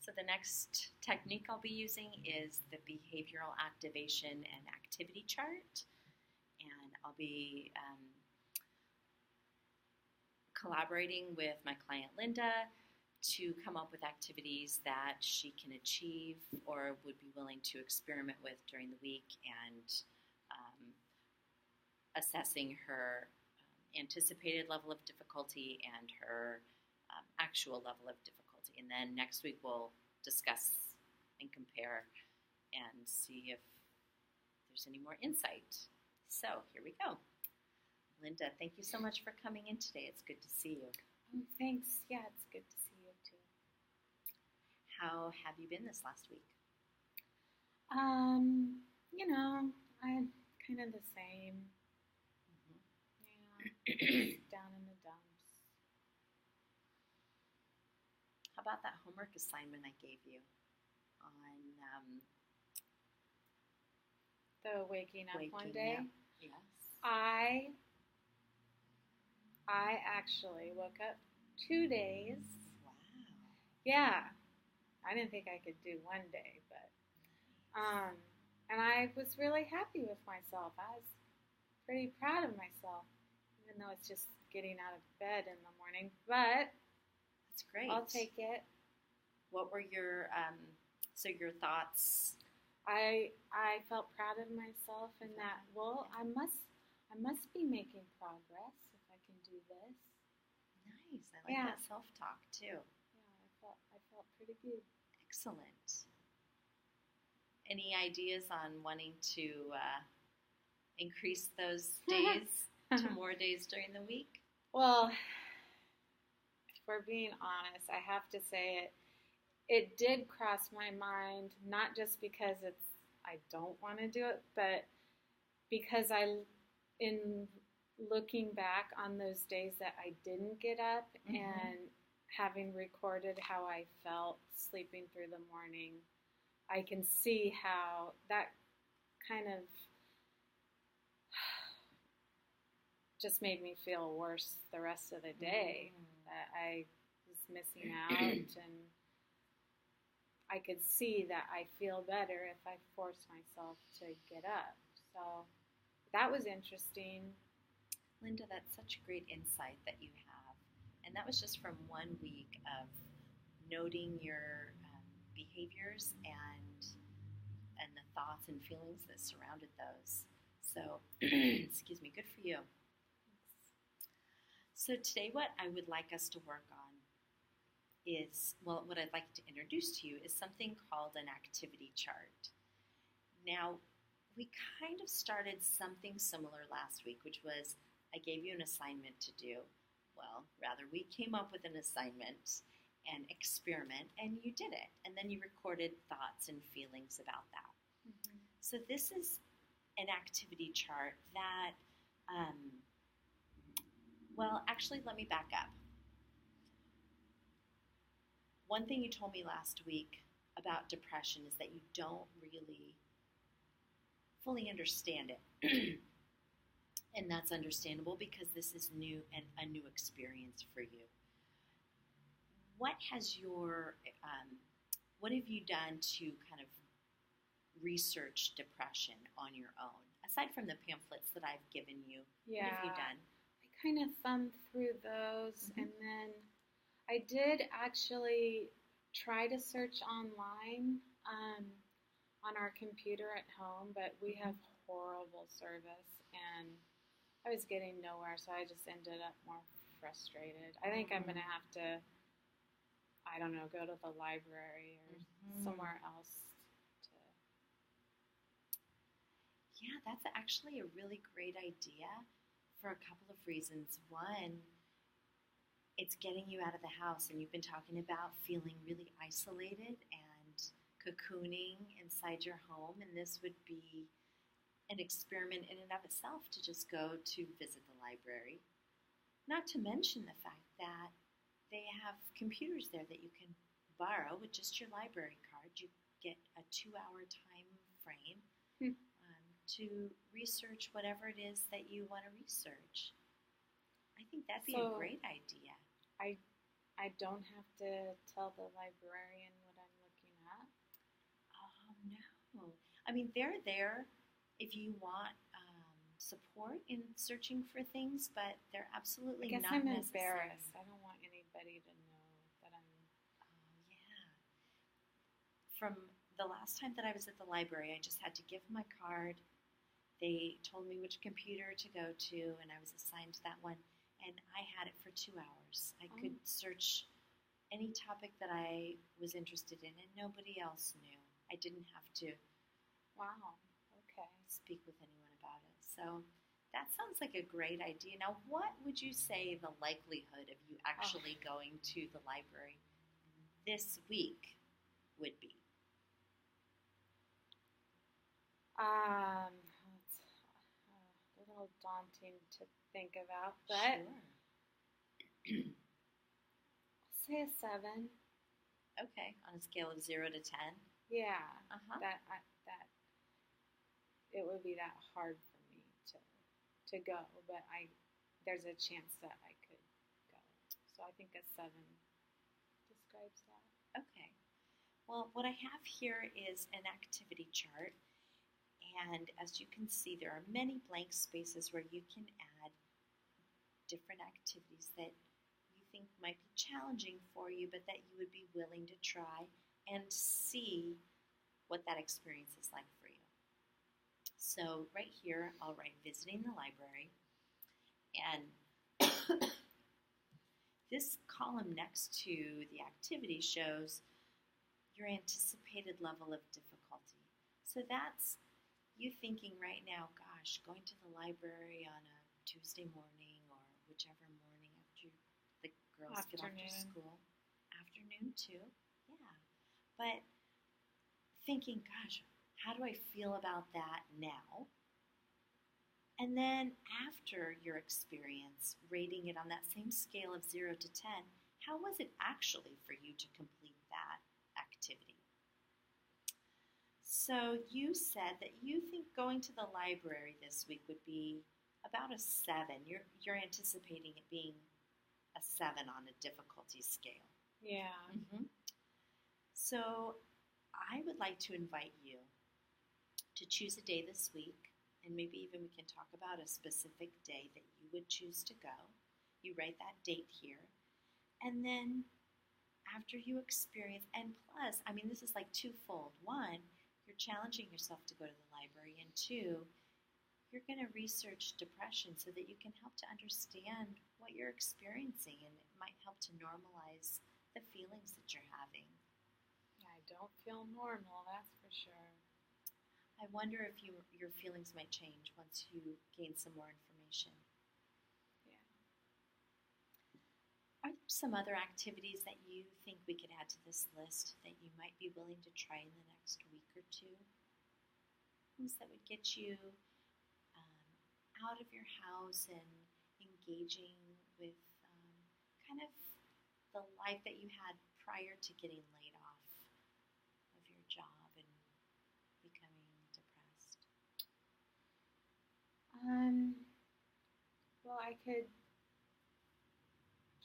So the next technique I'll be using is the behavioral activation and activity chart. And I'll be collaborating with my client Linda to come up with activities that she can achieve or would be willing to experiment with during the week, and assessing her anticipated level of difficulty and her actual level of difficulty. And then next week we'll discuss and compare and see if there's any more insight. So here we go. Linda, thank you so much for coming in today. It's good to see you. Oh, thanks. Yeah, it's good to see you too. How have you been this last week? I'm kind of the same. Yeah, down in the dumps. How about that homework assignment I gave you on The waking up one waking day. up? Yes. I actually woke up 2 days. Wow. Yeah, I didn't think I could do one day, but and I was really happy with myself. I was pretty proud of myself, even though it's just getting out of bed in the morning. But That's great. I'll take it. What were your your thoughts? I felt proud of myself, and that I must be making progress if I can do this. Nice. I like that self-talk too. Yeah, I felt pretty good. Excellent. Any ideas on wanting to increase those days to more days during the week? Well, if we're being honest, I have to say it did cross my mind, not just because I don't want to do it, but because in looking back on those days that I didn't get up and having recorded how I felt sleeping through the morning, I can see how that kind of just made me feel worse the rest of the day, that I was missing out, and I could see that I feel better if I force myself to get up. So that was interesting. Linda, that's such great insight that you have. And that was just from 1 week of noting your behaviors and the thoughts and feelings that surrounded those. So, excuse me, good for you. So today what I would like us to work on is, what I'd like to introduce to you is something called an activity chart. Now, we kind of started something similar last week, which was I gave you an assignment to do. Well, rather, we came up with an assignment and experiment, and you did it. And then you recorded thoughts and feelings about that. Mm-hmm. So this is an activity chart that, actually, let me back up. One thing you told me last week about depression is that you don't really fully understand it. And that's understandable because this is new and a new experience for you. What have you done to kind of research depression on your own? Aside from the pamphlets that I've given you, Yeah. what have you done? I kind of thumbed through those, and then I did actually try to search online on our computer at home, but we have horrible service, and I was getting nowhere, so I just ended up more frustrated. I think I'm going to have to, I don't know, go to the library or somewhere else. Yeah, that's actually a really great idea for a couple of reasons. One, it's getting you out of the house, and you've been talking about feeling really isolated and cocooning inside your home, and this would be an experiment in and of itself to just go to visit the library. Not to mention the fact that they have computers there that you can borrow with just your library card. You get a 2-hour time frame to research whatever it is that you want to research. I think that'd be a great idea. I don't have to tell the librarian what I'm I mean, they're there if you want support in searching for things, but they're I absolutely guess not I'm necessary. embarrassed. I don't want anybody to know that I'm. Oh, yeah. From the last time that I was at the library, I just had to give my card. They told me which computer to go to, and I was assigned to that one. And I had it for 2 hours. I could search any topic that I was interested in, and nobody else knew. I didn't have to Wow. Okay. speak with anyone about it. So that sounds like a great idea. Now, what would you say the likelihood of you actually going to the library this week would be? It's a little daunting to think about, but Sure. I'll say a 7. Okay, on a scale of 0 to 10. Yeah. Uh-huh. That it would be that hard for me to go, but there's a chance that I could go. So I think a 7 describes that. Okay. Well, what I have here is an activity chart. And as you can see, there are many blank spaces where you can add different activities that you think might be challenging for you, but that you would be willing to try and see what that experience is like for you. So right here, I'll write visiting the library. And this column next to the activity shows your anticipated level of difficulty. So that's you thinking right now, gosh, going to the library on a Tuesday morning or whichever morning after the girls get off to school. Afternoon too, yeah. But thinking, gosh, how do I feel about that now? And then after your experience, rating it on that same scale of 0 to 10, how was it actually for you to complete that activity? So you said that you think going to the library this week would be about a 7. You're anticipating it being a 7 on a difficulty scale. Yeah. Mm-hmm. So I would like to invite you to choose a day this week, and maybe even we can talk about a specific day that you would choose to go. You write that date here, and then after you experience, and plus, I mean, this is like twofold. One, you're challenging yourself to go to the library, and two, you're going to research depression so that you can help to understand what you're experiencing, and it might help to normalize the feelings that you're having. I don't feel normal, that's for sure. I wonder if your feelings might change once you gain some more information. Yeah. Are there some other activities that you think we could add to this list that you might be willing to try in the next week or two? Things that would get you out of your house and engaging with kind of the life that you had prior to getting laid off of your job and becoming depressed. Well, I could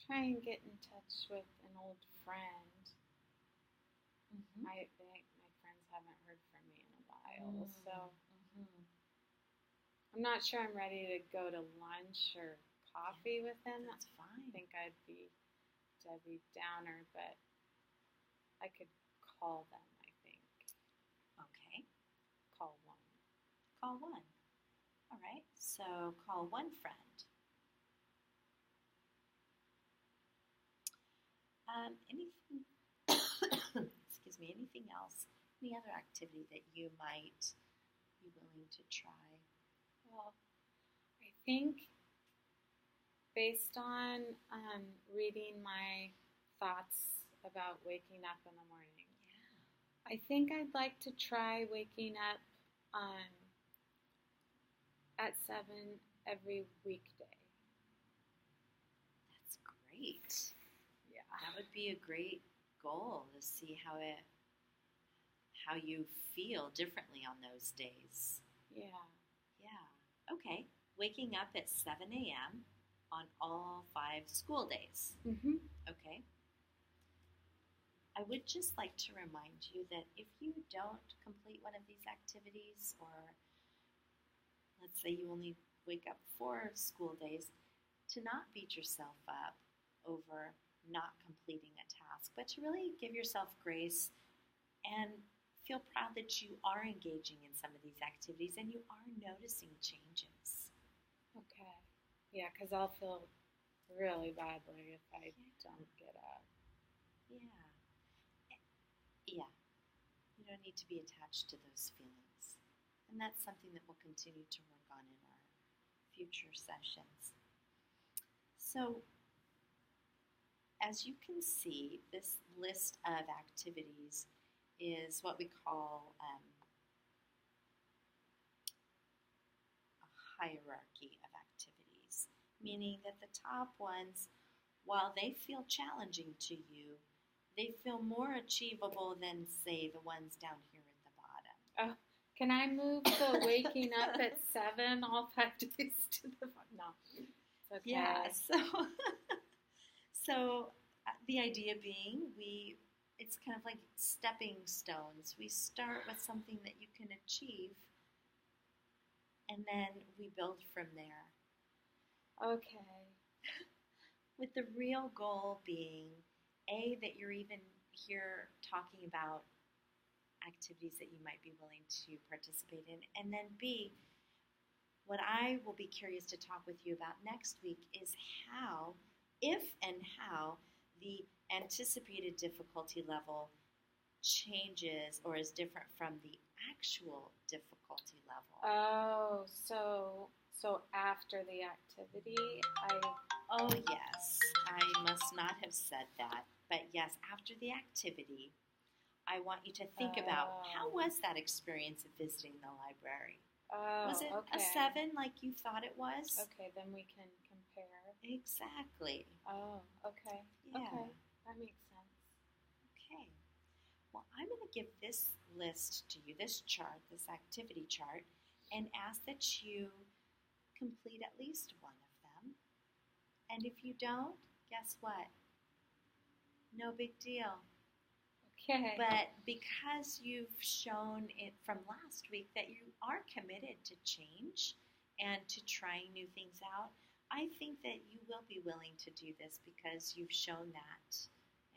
try and get in touch with an old friend. Mm-hmm. My friends haven't heard from me in a while, so I'm not sure I'm ready to go to lunch or coffee with them. That's fine. I think I'd be Debbie Downer, but I could call them, I think. Okay. Call one. Call one. All right. So call one friend. Anything? Excuse me. Anything else? Any other activity that you might be willing to try? Well, I think based on reading my thoughts about waking up in the morning, I think I'd like to try waking up at 7 every weekday. That's great. Yeah. That would be a great goal to see how you feel differently on those days. Yeah. Yeah. Okay. Waking up at 7 a.m. on all 5 school days. Mm-hmm. Okay. I would just like to remind you that if you don't complete one of these activities, or let's say you only wake up 4 school days, to not beat yourself up over not completing a task, but to really give yourself grace and feel proud that you are engaging in some of these activities and you are noticing changes. Okay. Yeah, because I'll feel really badly if I don't get up. Yeah. Yeah. You don't need to be attached to those feelings. And that's something that we'll continue to work on in our future sessions. So, as you can see, this list of activities is what we call a hierarchy of activities, meaning that the top ones, while they feel challenging to you, they feel more achievable than, say, the ones down here at the bottom. Oh, can I move the waking up at 7 all 5 days to the bottom? No. It's okay. Yeah, so the idea being it's kind of like stepping stones. We start with something that you can achieve, and then we build from there. Okay. With the real goal being, A, that you're even here talking about activities that you might be willing to participate in, and then B, what I will be curious to talk with you about next week is how, if and how, the anticipated difficulty level changes or is different from the actual difficulty level. Oh, so after the activity, Oh, yes, I must not have said that, but yes, after the activity, I want you to think about how was that experience of visiting the library? Was it a 7 like you thought it was? Okay, then we can compare. Exactly. Oh, okay. Yeah. Okay, that makes sense. Okay. Well, I'm going to give this list to you, this chart, this activity chart, and ask that you complete at least one of them. And if you don't, guess what? No big deal. Okay. But because you've shown it from last week that you are committed to change and to trying new things out, I think that you will be willing to do this because you've shown that.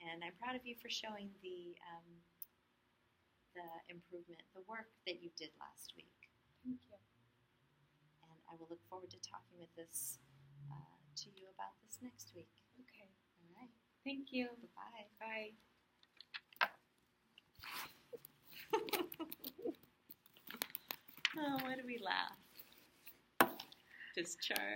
And I'm proud of you for showing the improvement, the work that you did last week. Thank you. And I will look forward to talking with this to you about this next week. Okay. All right. Thank you. Bye. Bye. Oh, why do we laugh? This chart.